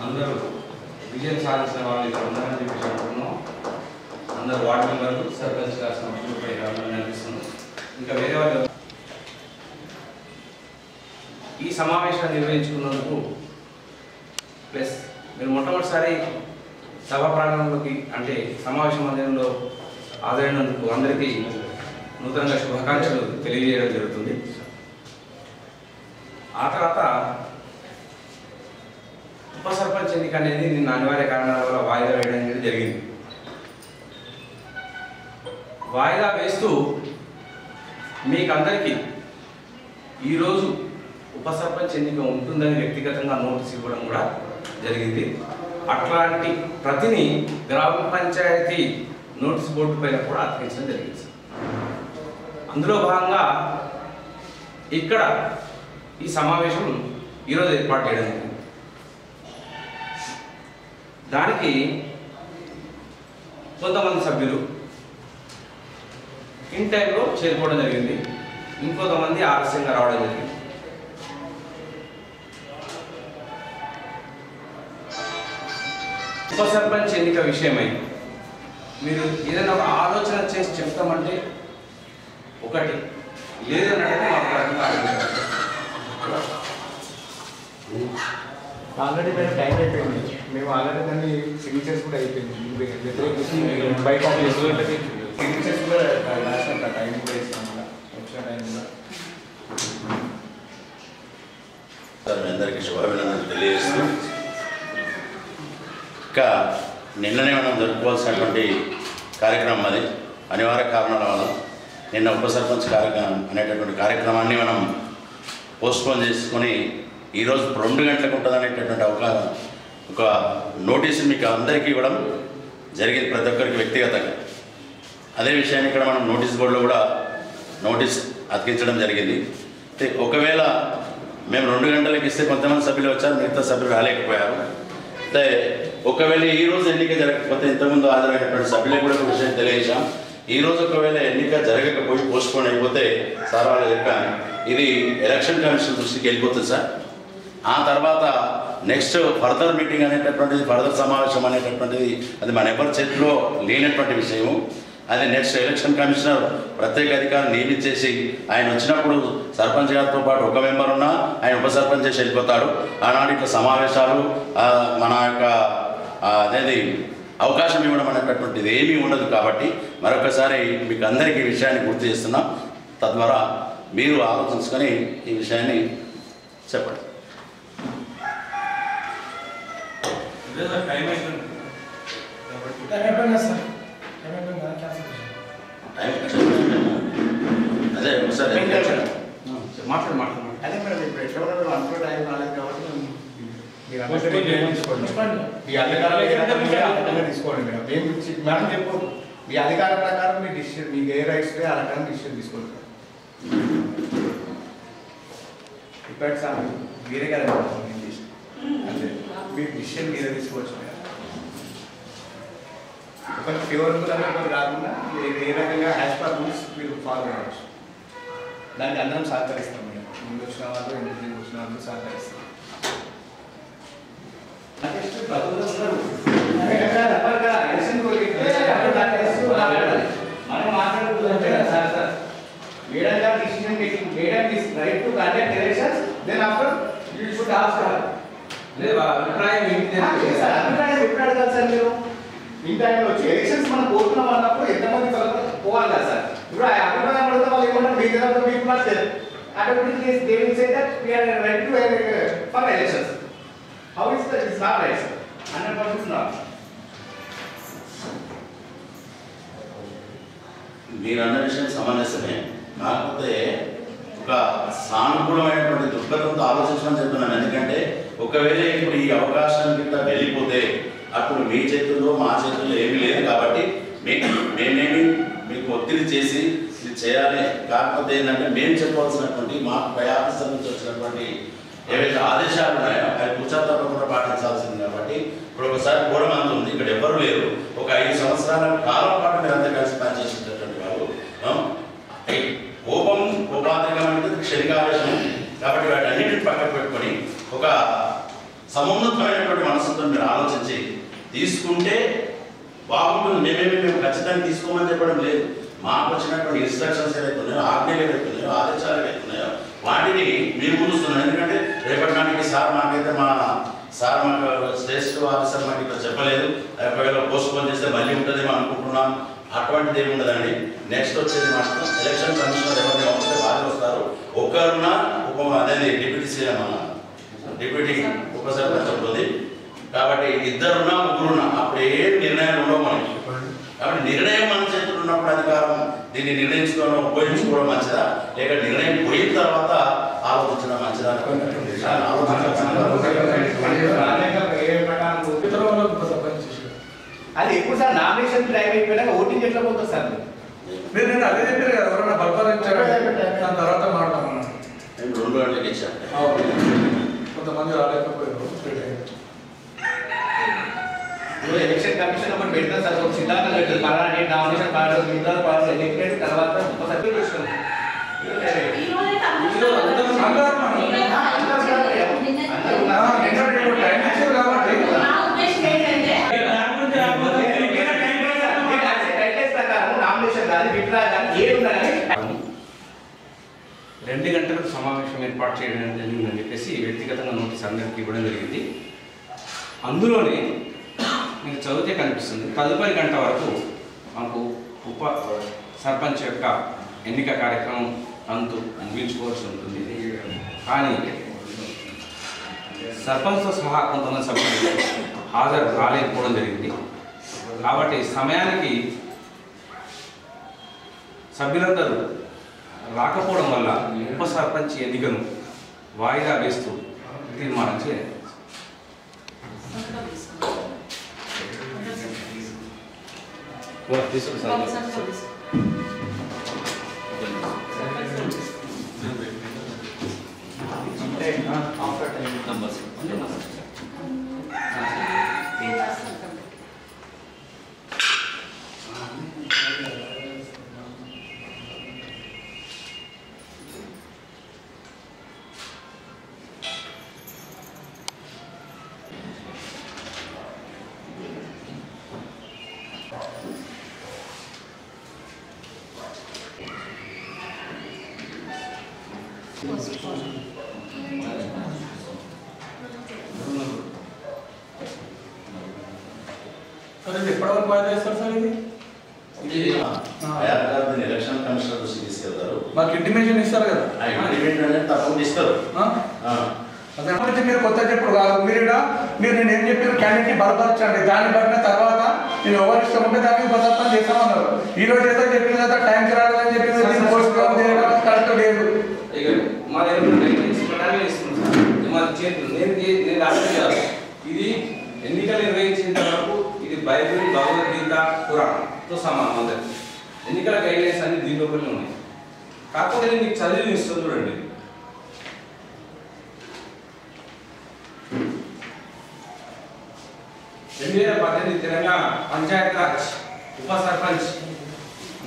అందరూ విజయం సాధించిన వాళ్ళు ఇక్కడ ఉన్నారని చెప్పేసి అనుకుంటున్నాం. అందరూ వార్డు మెంబర్లు సర్పంచ్ గారి సమక్షంపై రావాలని అనిపిస్తుంది. ఇంకా వేరే వాళ్ళు ఈ సమావేశాన్ని నిర్వహించుకున్నందుకు ప్లస్ మీరు మొట్టమొదటిసారి సభా ప్రాంగణంలోకి అంటే సమావేశ మందిరంలో హాజరైనందుకు అందరికీ నూతనంగా శుభాకాంక్షలు తెలియజేయడం జరుగుతుంది. ఆ తర్వాత ఉప సర్పంచ్ ఎన్నిక అనేది నిన్న అనివార్య కారణాల వల్ల వాయిదా వేయడం అనేది జరిగింది. వాయిదా వేస్తూ మీకందరికీ ఈరోజు ఉప సర్పంచ్ ఎన్నిక ఉంటుందని వ్యక్తిగతంగా నోటీస్ ఇవ్వడం కూడా జరిగింది. అట్లాంటి ప్రతిని గ్రామ పంచాయతీ నోటీస్ బోర్డు పైన కూడా అతికించడం జరిగింది. అందులో భాగంగా ఇక్కడ ఈ సమావేశం ఈరోజు ఏర్పాటు చేయడం జరిగింది. దానికి కొంతమంది సభ్యులు ఇన్ టైంలో చేరుకోవడం జరిగింది, ఇంకొంతమంది ఆలస్యంగా రావడం జరిగింది. ఉప సర్పంచ్ ఎన్నిక విషయమై మీరు ఏదైనా ఒక ఆలోచన చేసి చెప్తామంటే ఒకటి, లేదన్నట్టు ఆల్రెడీ మేము టైం అయిపోయింది. మేము ఆల్రెడీ దాన్ని సిగ్నేచర్స్ కూడా అయిపోయింది. బైక్ సిగ్నేచర్స్ కూడా రాసిన టైం కూడా ఇస్తాం కూడా వచ్చిన టైం కూడా. సార్ మీ అందరికీ శుభాభినందనలు తెలియజేస్తూ ఇంకా నిన్ననే మనం జరుపుకోవాల్సినటువంటి కార్యక్రమం అది అనివార్య కారణాల వల్ల నిన్న ఉప సర్పంచ్ కార్యక్రమం అనేటటువంటి కార్యక్రమాన్ని మనం పోస్ట్పోన్ చేసుకొని ఈరోజు 2 గంటలకు ఉంటుంది అనేటటువంటి ఒక నోటీసు మీకు అందరికీ ఇవ్వడం జరిగింది, ప్రతి ఒక్కరికి వ్యక్తిగతంగా. అదే విషయాన్ని ఇక్కడ మనం నోటీస్ బోర్డులో కూడా నోటీస్ అతికించడం జరిగింది. ఒకవేళ మేము 2 గంటలకు ఇస్తే కొంతమంది సభ్యులు వచ్చారు, మిగతా సభ్యులు రాలేకపోయారు. అయితే ఒకవేళ ఈరోజు ఎన్నిక జరగకపోతే ఇంతకుముందు హాజరైనటువంటి సభ్యులకు కూడా ఒక విషయం తెలియజేశాం. ఈరోజు ఒకవేళ ఎన్నిక జరగకపోయి పోస్ట్పోన్ అయిపోతే సార్ వాళ్ళు చెప్పాను, ఇది ఎలక్షన్ కమిషన్ దృష్టికి వెళ్ళిపోతుంది సార్. ఆ తర్వాత నెక్స్ట్ ఫర్దర్ మీటింగ్ అనేటటువంటిది, ఫర్దర్ సమావేశం అనేటటువంటిది అది మన ఎవరి చేతిలో లేనటువంటి విషయము. అది నెక్స్ట్ ఎలక్షన్ కమిషనర్ ప్రత్యేక అధికారిని నియమించేసి ఆయన వచ్చినప్పుడు సర్పంచ్ గారితో పాటు ఒక మెంబర్ ఉన్నా ఆయన ఉప సర్పంచ్ చేసి వెళ్ళిపోతాడు. ఆనాడు ఇట్లా సమావేశాలు మన యొక్క అదేది అవకాశం ఇవ్వడం అనేటటువంటిది ఏమీ ఉండదు. కాబట్టి మరొకసారి మీకు అందరికీ ఈ విషయాన్ని గుర్తు చేస్తున్నాం. తద్వారా మీరు ఆలోచించుకొని ఈ విషయాన్ని చెప్పండి. అదే ఒకసారి అదే మేడం ఇప్పుడు ఎట్లా ఉన్నారో అంత టైం రాలేదు కాబట్టి మీ అధికారంగా తీసుకోండి మేడం. మేడం చెప్పు, మీ అధికార ప్రకారం మీ డిసిషన్, మీకు ఏ రైట్స్ ఆ రకంగా డిసిషన్ తీసుకోండి. ఇప్పటి సార్ మీరే కదా అంటే మీ డిసిషన్ మీరే తీసుకోవచ్చు మేడం. ఒక ఫేవరబుల్ అనేది కాకుండా ఏ రకంగా యాజ్ పర్ రూల్స్ మీరు ఫాలో అవ్వచ్చు. దానికి అందరం సహకరిస్తాం మేడం. ముందు వచ్చిన వాళ్ళు ఎందుకు వచ్చిన వాళ్ళు సహకరిస్తాం. ఎలక్షన్ అభిప్రాయం ఎప్పుడు అడగాలి సార్ మీరు ఇన్ టైంలో వచ్చి ఎలక్షన్స్ మనం పోతున్నాం అన్నప్పుడు ఎంతమంది పోవాలి కదా సార్ ఇప్పుడు ఆ అభిప్రాయం అడిగితే వాళ్ళు ఏమంటారు మీ దగ్గర మీకు నచ్చలేదు automatically they will say that we are ready to for elections. How is that? It's not right, sir. 100% not. మీరు అన్న విషయం సమంజసమే. కాకపోతే ఒక సానుకూలమైనటువంటి దృక్పథంతో ఆలోచించమని చెప్తున్నాను. ఎందుకంటే ఒకవేళ ఇప్పుడు ఈ అవకాశం కింద వెళ్ళిపోతే అప్పుడు మీ చేతుల్లో మా చేతుల్లో ఏమీ లేదు కాబట్టి మేమేమి మీకు ఒత్తిడి చేసి ఇది చేయాలి. కాకపోతే ఏంటంటే మేము చెప్పవలసినటువంటి మాకు పై ఆఫీసర్ నుంచి వచ్చినటువంటి ఏవైతే ఆదేశాలు ఉన్నాయో అవి కూర్చోతప్పకుండా పాటించాల్సింది. కాబట్టి ఇప్పుడు ఒకసారి ఘోరం అంత ఉంది, ఇక్కడ ఎవ్వరు లేరు. ఒక 5 సంవత్సరాల కాలం పాటు మీరు అంతా కలిసి పనిచేసేటటువంటి వారు. కోపాంతరికం అంటే క్షణికావేశం. కాబట్టి వాటి అన్నింటిని పక్కకు పెట్టుకొని ఒక సమున్నతమైనటువంటి మనసుతో మీరు ఆలోచించి తీసుకుంటే బాగుంటుంది. మేము ఖచ్చితంగా తీసుకోమని చెప్పడం లేదు. మాకు వచ్చినటువంటి ఇన్స్ట్రక్షన్స్ ఏవైతే ఉన్నాయో, ఆజ్ఞలు ఏవైతే ఉన్నాయో, ఆదేశాలు ఏవైతే ఉన్నాయో వాటిని మీరు ముందుస్తున్నాం. ఎందుకంటే రేపటి నాటికి సార్ మాకైతే మాకు స్టేట్ ఆఫీసర్ మాకు ఇక్కడ చెప్పలేదు, ఒకవేళ పోస్ట్ పోన్ చేస్తే మళ్ళీ ఉంటుందేమో అనుకుంటున్నాం. అటువంటిది ఏమి ఉండదండి. నెక్స్ట్ వచ్చేది మాత్రం ఎలక్షన్ కమిషనర్ ఎవరిని వస్తే వాళ్ళు వస్తారు. ఒక్కరున్నా అనేది డిప్యూటీ ఉప సర్పంచ్ ఉంటుంది. కాబట్టి 2 ముగ్గురున్నా అప్పుడు ఏం నిర్ణయాలు ఉండవు మనకి. కాబట్టి నిర్ణయం మన చేతులు ఉన్నప్పుడు అధికారం దీన్ని నిర్ణయించుకోవడం ఉపయోగించుకోవడం మంచిదా, లేక నిర్ణయం పోయిన తర్వాత ఆలోచించడం మంచిదా? అది ఎప్పుడు సార్ నామినేషన్ టైం అయిపోయినాక ఓటింగ్ ఎట్లా పోతుంది సార్? మీరు నేను అదే చెప్పారు కదా, ఎవరైనా బలపరించారు దాని తర్వాత మాట్లాడమన్నాను. 2 గంటలకు ఇచ్చాను. కొంతమంది రాలేకపోయారు. ఎలక్షన్ కమిషన్ ఒకటి పెడతారు సార్, ఒక సిద్ధాంతం పెట్టారు. పలానా నామినేషన్ పాడదు ఎన్నికైన తర్వాత ఒకసారి రెండు గంటలకు సమావేశం ఏర్పాటు చేయడం జరిగిందని చెప్పేసి వ్యక్తిగతంగా నోటీస్ అందరికీ ఇవ్వడం జరిగింది. అందులోనే మీకు చదివితే కనిపిస్తుంది, తదుపరి గంట వరకు మాకు ఉప సర్పంచ్ యొక్క ఎన్నిక కార్యక్రమం అంతు ముగించుకోవాల్సి ఉంటుంది. కానీ సర్పంచ్తో సహా కొంతమంది సభ్యులు హాజరు రాలేకపోవడం జరిగింది. కాబట్టి సమయానికి సభ్యులందరూ రాకపోవడం వల్ల ఉప సర్పంచ్ ఎన్నికను వాయిదా వేస్తూ తీర్మానం చేయాలి. ఎప్పటివరకు వాయిదా వేస్తారు సార్? ఇది ఎలక్షన్ కమిషనర్ దృష్టికి తీసుకెళ్తారు. మాకు ఇంటిమేషన్ ఇస్తారు కదా, తప్పకుండా ఇస్తారు. అదే మీరు కొత్త చెప్పుడు కాదు. మీరు నేను ఏం చెప్పారు, క్యాండిడేట్ని బలపరచండి, దాన్ని బట్టిన తర్వాత నేను ఎవరు ఇష్టం ఉంటే దానికి ఉపసర్పంచ్ చేస్తామన్నారు. ఈ రోజు ఏదో చెప్పిన తర్వాత టైంకి రాలేదని చెప్పి కరెక్ట్ లేదు. మా ఇది ఎన్నికలు నిర్వహించేంత వరకు ఇది బైబిల్, భగవద్గీత, ఖురాన్తో సమానం. అందరి ఎన్నికల గైడ్లైన్స్ అన్ని దీని లోపలనే ఉన్నాయి. కాకపోతే నేను మీకు చదివి ఇస్తుంది చూడండి. 2018 తెలంగాణ పంచాయతీరాజ్ ఉప సర్పంచ్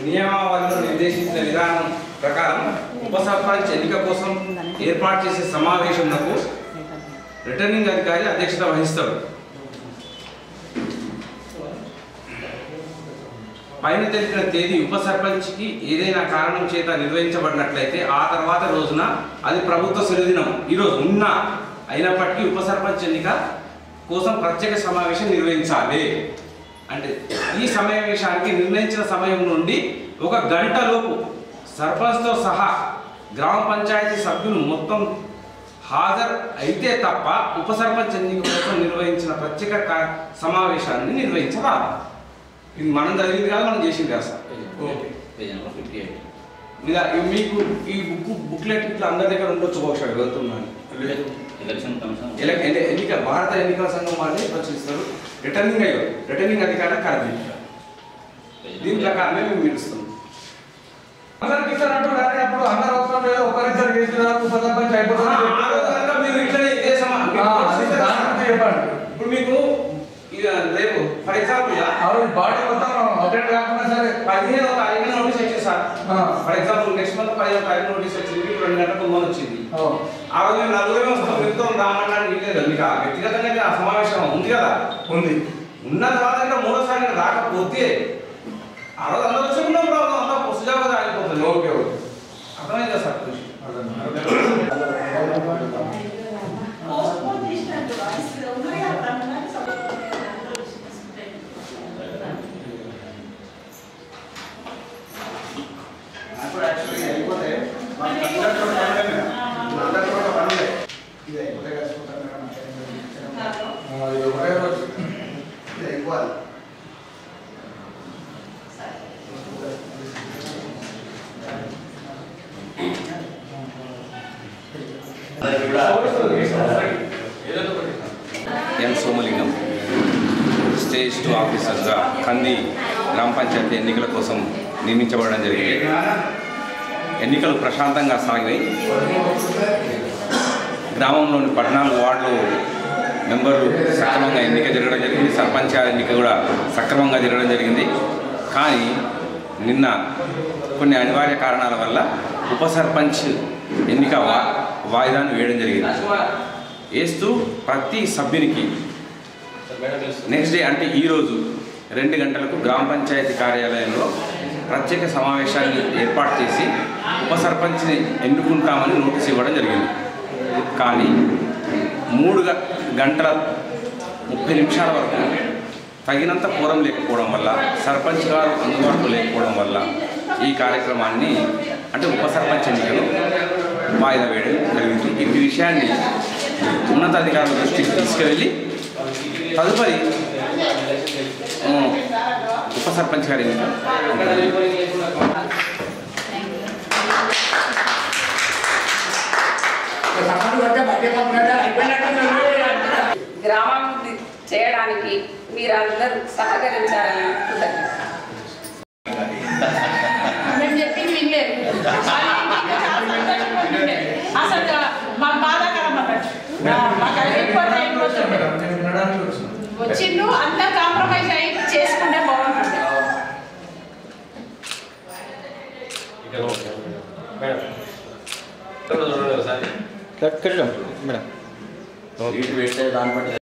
నియమావళిలో నిర్దేశించిన విధానం ప్రకారం ఉప సర్పంచ్ ఎన్నిక కోసం ఏర్పాటు చేసే సమావేశంకు రిటర్నింగ్ అధికారి అధ్యక్షత వహిస్తాడు. పైన తెలిపిన తేదీ ఉప సర్పంచ్కి ఏదైనా కారణం చేత నిర్వహించబడినట్లయితే ఆ తర్వాత రోజున అది ప్రభుత్వ సెలవు దినం ఈరోజు అయినప్పటికీ ఉప సర్పంచ్ ఎన్నిక కోసం ప్రత్యేక సమావేశం నిర్వహించాలి. అంటే ఈ సమావేశానికి నిర్ణయించిన సమయం నుండి 1 గంటలోపు సర్పంచ్తో సహా గ్రామ పంచాయతీ సభ్యులు మొత్తం హాజరు అయితే తప్ప ఉప సర్పంచ్ ఎన్నిక కోసం నిర్వహించిన ప్రత్యేక సమావేశాన్ని నిర్వహించరాదు. ఇది మనం జరిగింది కాదు, మనం చేసింది కాదు సార్. మీకు ఈ బుక్లెట్ ఇట్లా అందరి దగ్గర ఉండొచ్చు, బహుశా వెళ్తున్నాను. ఎన్నిక భారత ఎన్నికల సంఘం వాళ్ళే ప్రచురిస్తారు. రిటర్నింగ్ అధికారి కాదు. దీని ప్రకారమే మేము పిలుస్తున్నాం. అందరికి ఇస్తారంటూ కానీ అప్పుడు అందరూ అవసరం లేదు, ఒకరిద్దరు చేసేదాకా ఉప సర్పంచ్ అయిపోతుంది. ఇప్పుడు మీకు రేపు ఫర్ ఎగ్జాంపుల్ బాడీ మొత్తం అటెండ్ కాకుండా సరే 15వ తారీఖున నోటీస్ వచ్చింది sir. For example next month 15వ తారీఖు నోటీస్ వచ్చింది, 2 గంటలకు ముందు వచ్చింది. ఆ రోజు మేము నలుగురే వస్తాం, మీతో రామన్నాడు. మీకు వ్యక్తిగతంగా ఆ సమావేశం ఉంది కదా, ఉంది. ఉన్న తర్వాత ఇంకా 3వసారి రాకపోతే ఆ రోజు అందరూ వచ్చుకున్నాం, ప్రాబ్లం అంతా సుజావుగా ఆగిపోతుంది. ఓకే అర్థమైందా సార్? ఎం సోమలింగం, స్టేజ్ 2 ఆఫీసర్గా కంది గ్రామ పంచాయతీ ఎన్నికల కోసం నియమించబడడం జరిగింది. ఎన్నికలు ప్రశాంతంగా సాగినాయి. గ్రామంలోని 14 వార్డులు మెంబర్లు సక్రమంగా ఎన్నిక జరగడం జరిగింది. సర్పంచ్ ఎన్నిక కూడా సక్రమంగా జరగడం జరిగింది. కానీ నిన్న కొన్ని అనివార్య కారణాల వల్ల ఉప సర్పంచ్ ఎన్నిక వాయిదాను వేయడం జరిగింది. వేస్తూ ప్రతి సభ్యునికి నెక్స్ట్ డే అంటే ఈరోజు 2 గంటలకు గ్రామ పంచాయతీ కార్యాలయంలో ప్రత్యేక సమావేశాన్ని ఏర్పాటు చేసి ఉప సర్పంచ్ని ఎన్నుకుంటామని నోటీస్ ఇవ్వడం జరిగింది. కానీ 3 గంటల 30 నిమిషాల వరకు తగినంత పూరం లేకపోవడం వల్ల, సర్పంచ్ గారు అందుబాటులో లేకపోవడం వల్ల ఈ కార్యక్రమాన్ని అంటే ఉప సర్పంచ్ ఎన్నికను వాయిదా వేయడం జరిగింది. ఈ విషయాన్ని ఉన్నతాధికారుల దృష్టికి తీసుకువెళ్ళి తదుపరి ఉప సర్పంచ్ గారి ఎన్నిక గ్రామాభివృద్ధి చేయడానికి మీరందరూ సహకరించాలని మేము చెప్పింది వినలేదు. అసలు మాకు బాధాకరం వచ్చిండు. అంతా కాంప్రమైజ్ అయ్యి చేసుకుంటే బాగుంటుంది. మేడం